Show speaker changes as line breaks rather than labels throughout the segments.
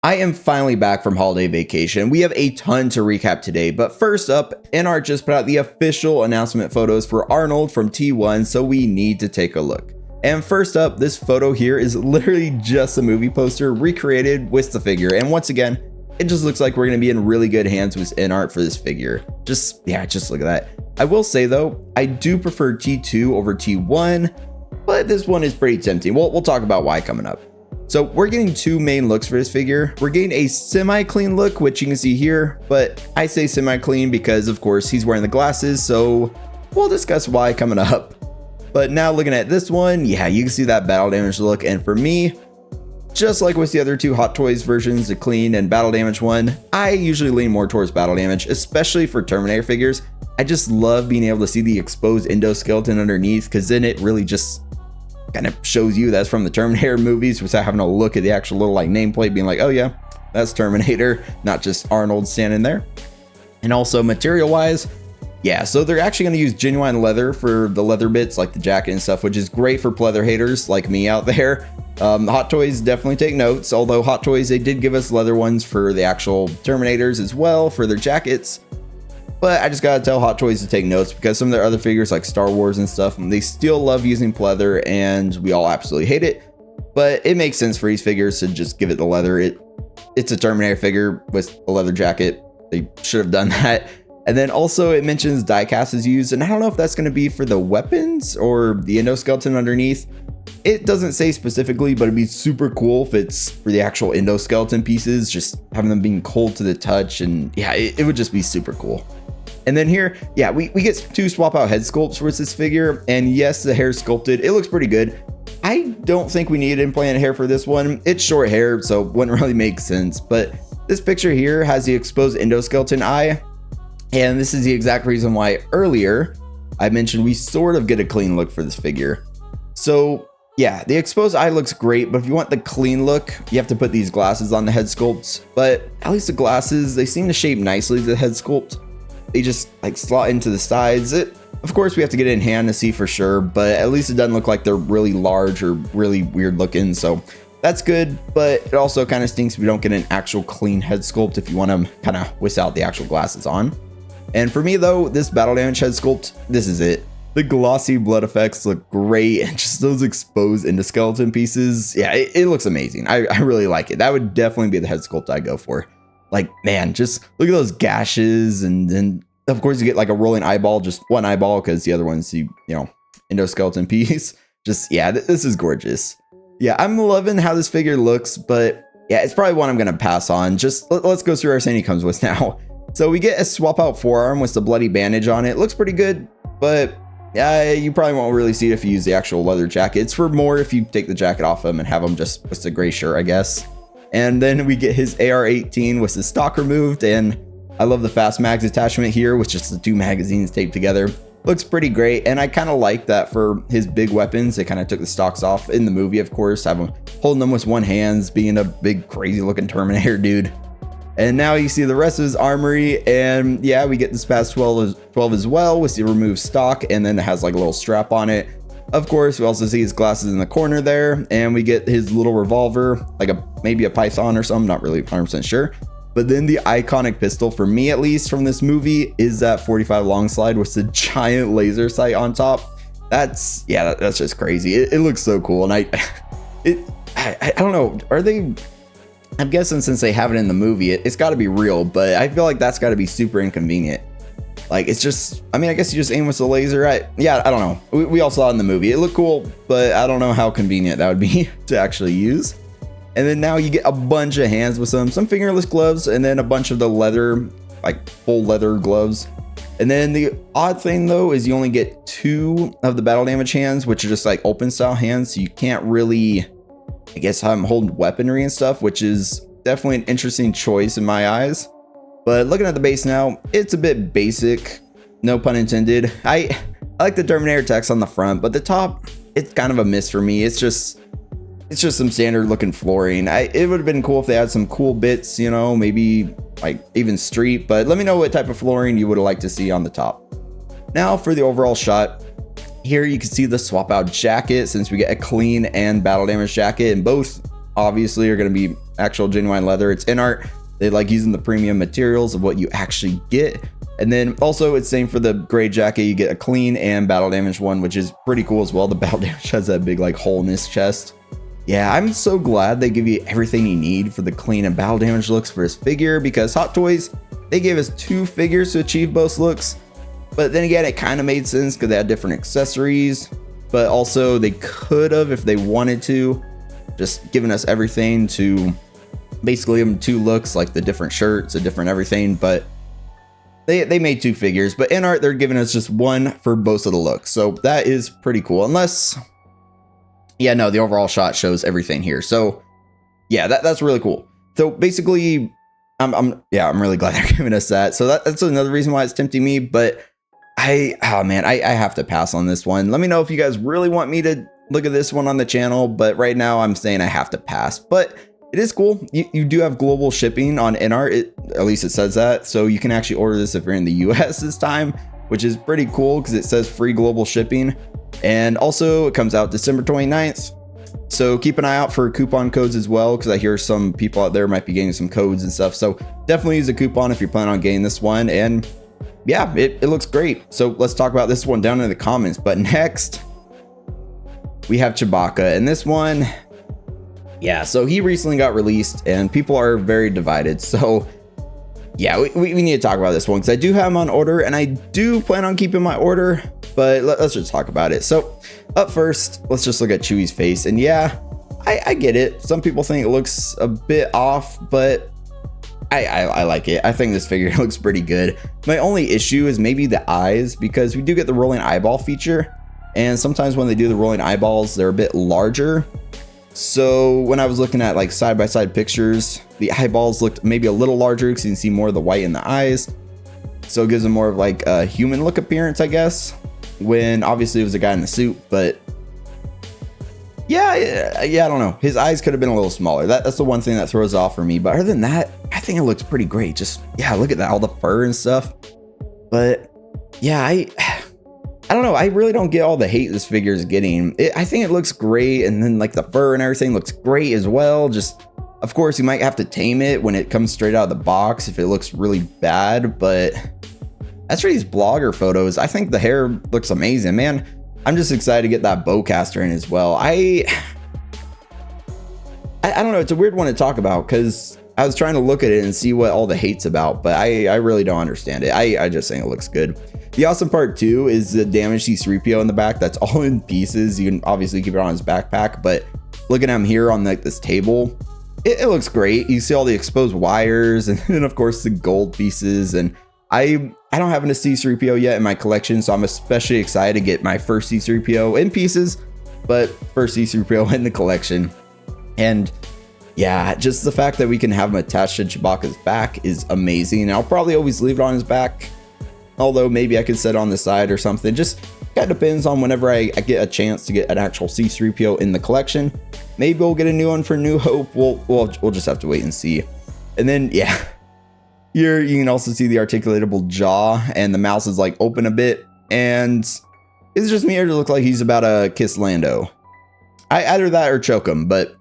I am finally back from holiday vacation. We have a ton to recap today, but first up, Inart just put out the official announcement photos for Arnold from T1, so we need to take a look. And first up, this photo here is literally just a movie poster recreated with the figure, and once again, it just looks like we're going to be in really good hands with Inart for this figure. Just look at that. I will say though, I do prefer T2 over T1, but this one is pretty tempting. We'll talk about why coming up. So we're getting two main looks for this figure. We're getting a semi-clean look, which you can see here, but I say semi-clean because of course he's wearing the glasses, so we'll discuss why coming up. But now looking at this one, yeah, you can see that battle damage look, and for me, just like with the other two Hot Toys versions, the clean and battle damage one, I usually lean more towards battle damage, especially for Terminator figures. I just love being able to see the exposed endoskeleton underneath, because then it really just kind of shows you that's from the Terminator movies without having to look at the actual little like nameplate being like, oh yeah, that's Terminator, not just Arnold standing there. And also material wise, yeah, so they're actually going to use genuine leather for the leather bits like the jacket and stuff, which is great for pleather haters like me out there. Hot Toys definitely take notes, although Hot Toys, they did give us leather ones for the actual Terminators as well for their jackets. But I just gotta tell Hot Toys to take notes because some of their other figures like Star Wars and stuff, they still love using pleather and we all absolutely hate it. But it makes sense for these figures to just give it the leather. It's a Terminator figure with a leather jacket. They should have done that. And then also it mentions diecast is used, and I don't know if that's going to be for the weapons or the endoskeleton underneath. It doesn't say specifically, but it'd be super cool if it's for the actual endoskeleton pieces, just having them being cold to the touch, and yeah, it would just be super cool. And then here, yeah, we get two swap out head sculpts with this figure, and yes, the hair is sculpted. It looks pretty good. I don't think we need implanted hair for this one. It's short hair, so it wouldn't really make sense, but this picture here has the exposed endoskeleton eye. And this is the exact reason why earlier I mentioned we sort of get a clean look for this figure. So yeah, the exposed eye looks great, but if you want the clean look, you have to put these glasses on the head sculpts. But at least the glasses, they seem to shape nicely to the head sculpt. They just like slot into the sides. Of course, we have to get it in hand to see for sure, but at least it doesn't look like they're really large or really weird looking. So that's good, but it also kind of stinks if we don't get an actual clean head sculpt if you want to kind of without the actual glasses on. And for me though, this battle damage head sculpt, this is it. The glossy blood effects look great, and just those exposed endoskeleton pieces, yeah, it looks amazing. I really like it. That would definitely be the head sculpt I go for. Like, man, just look at those gashes, and then of course you get like a rolling eyeball, just one eyeball, because the other one's you know, endoskeleton piece. Just, yeah, this is gorgeous. Yeah, I'm loving how this figure looks, but yeah, it's probably one I'm gonna pass on. Just let's go through everything he comes with now. So we get a swap out forearm with the bloody bandage on it. Looks pretty good, but yeah, you probably won't really see it if you use the actual leather jacket. It's for more if you take the jacket off him and have him just with the gray shirt, I guess. And then we get his AR-18 with the stock removed, and I love the fast mags attachment here with just the two magazines taped together. Looks pretty great, and I kind of like that for his big weapons. They kind of took the stocks off in the movie, of course, have him holding them with one hand, being a big crazy looking Terminator dude. And now you see the rest of his armory, and yeah, we get this past 12 as well with the removed stock, and then it has like a little strap on it. Of course, we also see his glasses in the corner there, and we get his little revolver, like maybe a Python or something, not really 100% sure. But then the iconic pistol, for me at least, from this movie is that 45 long slide with the giant laser sight on top. That's just crazy. It looks so cool, and I don't know, are they... I'm guessing since they have it in the movie, it's got to be real, but I feel like that's got to be super inconvenient. Like, it's just, I mean, I guess you just aim with the laser. I don't know. We all saw it in the movie. It looked cool, but I don't know how convenient that would be to actually use. And then now you get a bunch of hands with some fingerless gloves, and then a bunch of the leather, like full leather gloves. And then the odd thing though is you only get two of the battle damage hands, which are just like open style hands, so you can't really, I guess, have them holding weaponry and stuff, which is definitely an interesting choice in my eyes. But looking at the base now, it's a bit basic, no pun intended. I like the Terminator text on the front, but the top, it's kind of a miss for me. It's just some standard looking flooring. It would have been cool if they had some cool bits, you know, maybe like even street, but let me know what type of flooring you would have liked to see on the top. Now for the overall shot. Here you can see the swap out jacket, since we get a clean and battle damage jacket, and both obviously are going to be actual genuine leather. It's Inart. They like using the premium materials of what you actually get. And then also it's same for the gray jacket. You get a clean and battle damage one, which is pretty cool as well. The battle damage has that big like hole in his chest. Yeah, I'm so glad they give you everything you need for the clean and battle damage looks for his figure, because Hot Toys, they gave us 2 figures to achieve both looks. But then again, it kind of made sense because they had different accessories, but also they could have, if they wanted to, just given us everything to basically give them 2 looks, like the different shirts, a different everything. But they made 2 figures, but in art, they're giving us just 1 for both of the looks. So that is pretty cool. Unless, yeah, no, the overall shot shows everything here. So yeah, that's really cool. So basically, I'm really glad they're giving us that. So that's another reason why it's tempting me, but I have to pass on this one. Let me know if you guys really want me to look at this one on the channel, but right now I'm saying I have to pass. But it is cool. You do have global shipping on Inart, at least it says that. So you can actually order this if you're in the US this time, which is pretty cool because it says free global shipping. And also it comes out December 29th. So keep an eye out for coupon codes as well, because I hear some people out there might be getting some codes and stuff. So definitely use a coupon if you're planning on getting this one. And yeah, it looks great. So let's talk about this one down in the comments. But next, we have Chewbacca, and this one, yeah, so he recently got released and people are very divided. So yeah, we need to talk about this one because I do have him on order and I do plan on keeping my order, but let's just talk about it. So up first, let's just look at Chewie's face. And yeah, I get it. Some people think it looks a bit off, but I like it. I think this figure looks pretty good. My only issue is maybe the eyes, because we do get the rolling eyeball feature. And sometimes when they do the rolling eyeballs, they're a bit larger. So when I was looking at like side-by-side pictures, the eyeballs looked maybe a little larger because you can see more of the white in the eyes. So it gives them more of like a human look appearance, I guess, when obviously it was a guy in the suit. But yeah, I don't know. His eyes could have been a little smaller. That's the one thing that throws off for me. But other than that, I think it looks pretty great. Just, yeah, look at that, all the fur and stuff. But yeah, I don't know. I really don't get all the hate this figure is getting. I think it looks great. And then like the fur and everything looks great as well. Just, of course, you might have to tame it when it comes straight out of the box if it looks really bad. But as for these blogger photos, I think the hair looks amazing, man. I'm just excited to get that bowcaster in as well. I don't know. It's a weird one to talk about because I was trying to look at it and see what all the hate's about, but I really don't understand it. I just think it looks good. The awesome part too is the damaged C-3PO in the back. That's all in pieces. You can obviously keep it on his backpack, but looking at him here on like this table, it looks great. You see all the exposed wires and then of course the gold pieces. And I don't have a C-3PO yet in my collection, so I'm especially excited to get my first C-3PO in pieces, but first C-3PO in the collection. And yeah, just the fact that we can have him attached to Chewbacca's back is amazing. I'll probably always leave it on his back, although maybe I could set it on the side or something. Just kind of depends on whenever I get a chance to get an actual C-3PO in the collection. Maybe we'll get a new one for New Hope. We'll just have to wait and see. And then yeah, here you can also see the articulatable jaw, and the mouth is like open a bit. And it's just me, or to look like he's about to kiss Lando. Either that or choke him, but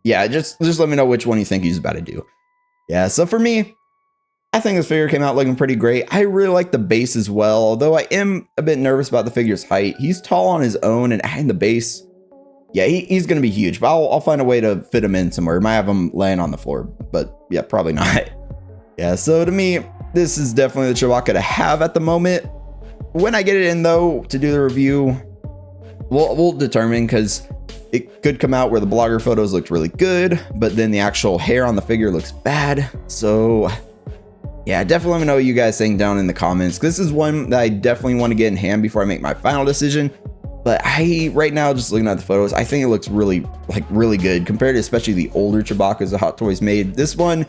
yeah, just let me know which one you think he's about to do. Yeah, so for me, I think this figure came out looking pretty great. I really like the base as well, although I am a bit nervous about the figure's height. He's tall on his own, and adding the base, yeah, he's going to be huge, but I'll find a way to fit him in somewhere. Might have him laying on the floor, but yeah, probably not. Yeah, so to me, this is definitely the Chewbacca to have at the moment. When I get it in, though, to do the review, we'll determine, because it could come out where the blogger photos looked really good, but then the actual hair on the figure looks bad. So yeah, definitely let me know what you guys think down in the comments. This is one that I definitely want to get in hand before I make my final decision. But right now, just looking at the photos, I think it looks really good compared to especially the older Chewbaccas that Hot Toys made. This one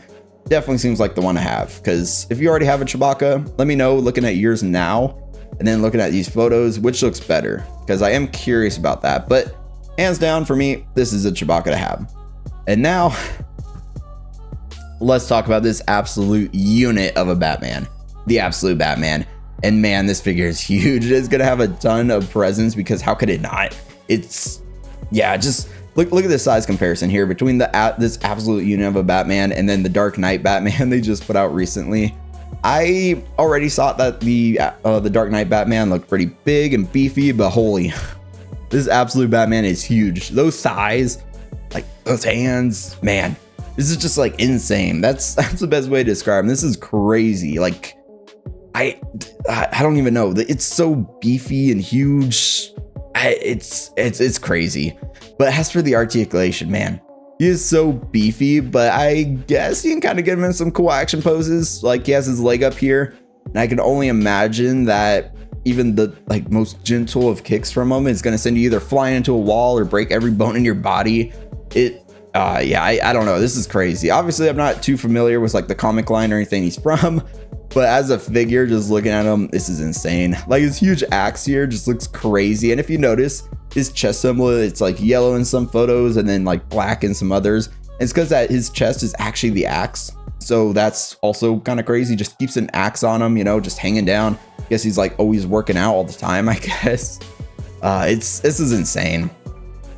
definitely seems like the one to have, because if you already have a Chewbacca, let me know looking at yours now and then looking at these photos, which looks better, because I am curious about that. But hands down for me, this is a Chewbacca to have. And now let's talk about this absolute unit of a Batman, the absolute Batman. And man, this figure is huge. It is going to have a ton of presence, because how could it not? It's, yeah, just look at the size comparison here between this absolute unit of a Batman and then the Dark Knight Batman they just put out recently. I already thought that the Dark Knight Batman looked pretty big and beefy, but holy, this absolute Batman is huge. Those thighs, like those hands, man, this is just like insane. That's the best way to describe him. This is crazy. Like I don't even know. It's so beefy and huge. It's crazy. But as for the articulation, man, he is so beefy, but I guess you can kind of get him in some cool action poses. Like he has his leg up here, and I can only imagine that even the like most gentle of kicks from him is going to send you either flying into a wall or break every bone in your body. Yeah, I don't know. This is crazy. Obviously, I'm not too familiar with like the comic line or anything he's from, but as a figure, just looking at him, this is insane. Like his huge axe here just looks crazy. And if you notice his chest symbol, it's like yellow in some photos and then like black in some others. And it's because that his chest is actually the axe. So that's also kind of crazy. Just keeps an axe on him, you know, just hanging down. I guess he's like always working out all the time, I guess. This is insane.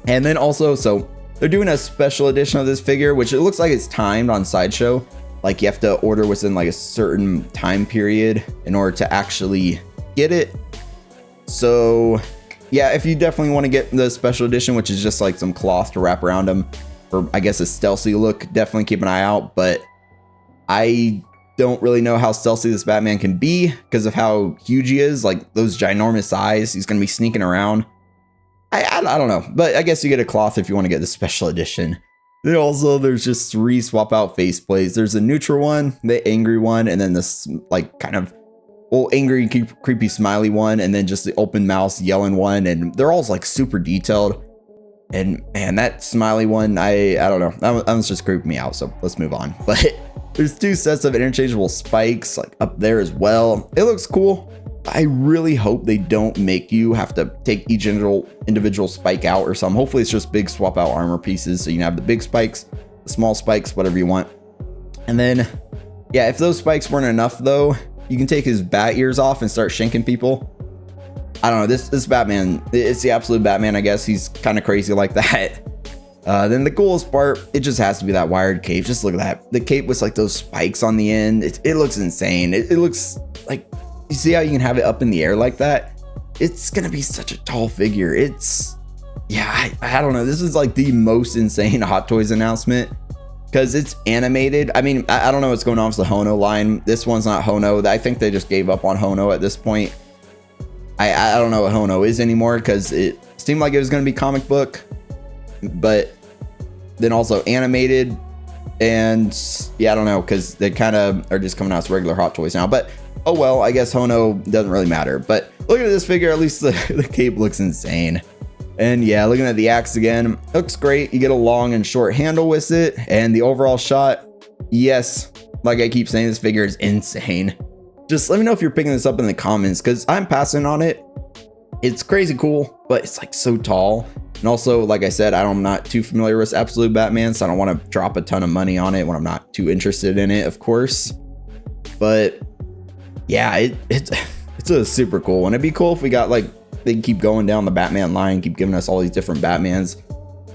And then also, so they're doing a special edition of this figure, which it looks like it's timed on Sideshow. Like you have to order within like a certain time period in order to actually get it. So yeah, if you definitely want to get the special edition, which is just like some cloth to wrap around him for, I guess, a stealthy look, definitely keep an eye out. But I don't really know how stealthy this Batman can be because of how huge he is. Like those ginormous eyes, he's going to be sneaking around. I don't know, but I guess you get a cloth if you want to get the special edition. Then also, there's just 3 swap out faceplates. There's a neutral one, the angry one, and then this like kind of angry, creepy, smiley one, and then just the open mouth yelling one. And they're all like super detailed. And man, that smiley one, I don't know. That was just creeping me out. So let's move on. But there's 2 sets of interchangeable spikes like up there as well. It looks cool. I really hope they don't make you have to take each individual spike out or something. Hopefully it's just big swap out armor pieces. So you can have the big spikes, the small spikes, whatever you want. And then, yeah, if those spikes weren't enough though, you can take his bat ears off and start shanking people. I don't know, this Batman, it's the absolute Batman, I guess. He's kind of crazy like that. Then the coolest part, it just has to be that wired cape. Just look at that. The cape with like those spikes on the end. It looks insane. It looks like, you see how you can have it up in the air like that? It's gonna be such a tall figure. Yeah, I don't know. This is like the most insane Hot Toys announcement because it's animated. I mean, I don't know what's going on with the Hono line. This one's not Hono. I think they just gave up on Hono at this point. I don't know what Hono is anymore because it seemed like it was gonna be comic book, but then also animated. And yeah, I don't know, because they kind of are just coming out as regular Hot Toys now. But oh well, I guess Hono doesn't really matter. But look at this figure, at least the cape looks insane. And yeah, looking at the axe again, looks great. You get a long and short handle with it. And the overall shot, yes, like I keep saying, this figure is insane. Just let me know if you're picking this up in the comments, because I'm passing on it. It's crazy cool, but it's like so tall. And also, like I said, I'm not too familiar with Absolute Batman, so I don't want to drop a ton of money on it when I'm not too interested in it, of course. But yeah, it's a super cool one. It'd be cool if we got like, they keep going down the Batman line, keep giving us all these different Batmans,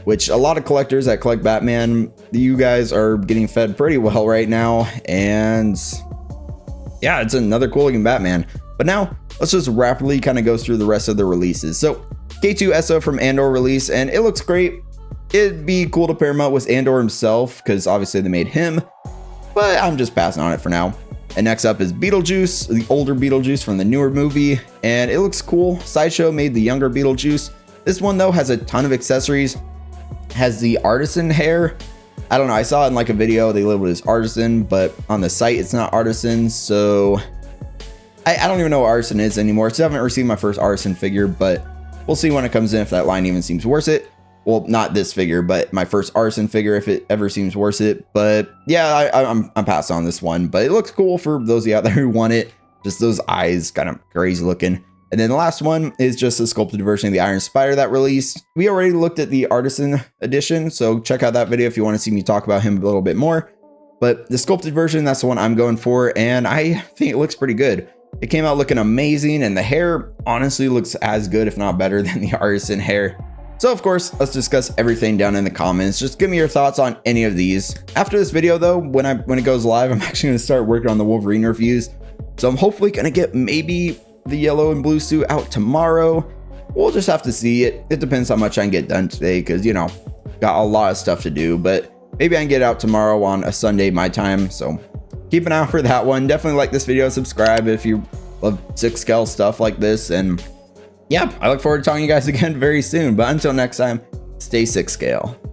which a lot of collectors that collect Batman, you guys are getting fed pretty well right now. And yeah, it's another cool looking Batman. But now let's just rapidly kind of go through the rest of the releases. So K2 SO from Andor release, and it looks great. It'd be cool to pair him up with Andor himself, because obviously they made him, but I'm just passing on it for now. And next up is Beetlejuice, the older Beetlejuice from the newer movie, and it looks cool. Sideshow made the younger Beetlejuice. This one though has a ton of accessories, has the artisan hair. I don't know, I saw it in like a video, they labeled it as artisan, but on the site it's not artisan, so I don't even know what artisan is anymore. So I haven't received my first artisan figure, but we'll see when it comes in if that line even seems worth it. Well, not this figure, but my first artisan figure, if it ever seems worth it. But yeah, I'm passing on this one, but it looks cool for those of you out there who want it. Just those eyes, kind of crazy looking. And then the last one is just a sculpted version of the Iron Spider that released. We already looked at the artisan edition, so check out that video if you want to see me talk about him a little bit more. But the sculpted version, that's the one I'm going for, and I think it looks pretty good. It came out looking amazing, and the hair honestly looks as good, if not better, than the artisan hair. So of course, let's discuss everything down in the comments. Just give me your thoughts on any of these. After this video though, when it goes live, I'm actually gonna start working on the Wolverine reviews. So I'm hopefully gonna get maybe the yellow and blue suit out tomorrow. We'll just have to see. It depends how much I can get done today, because you know, got a lot of stuff to do, but maybe I can get it out tomorrow on a Sunday my time. So keep an eye out for that one. Definitely like this video, subscribe if you love 6 scale stuff like this, and yeah, I look forward to talking to you guys again very soon. But until next time, stay 6 scale.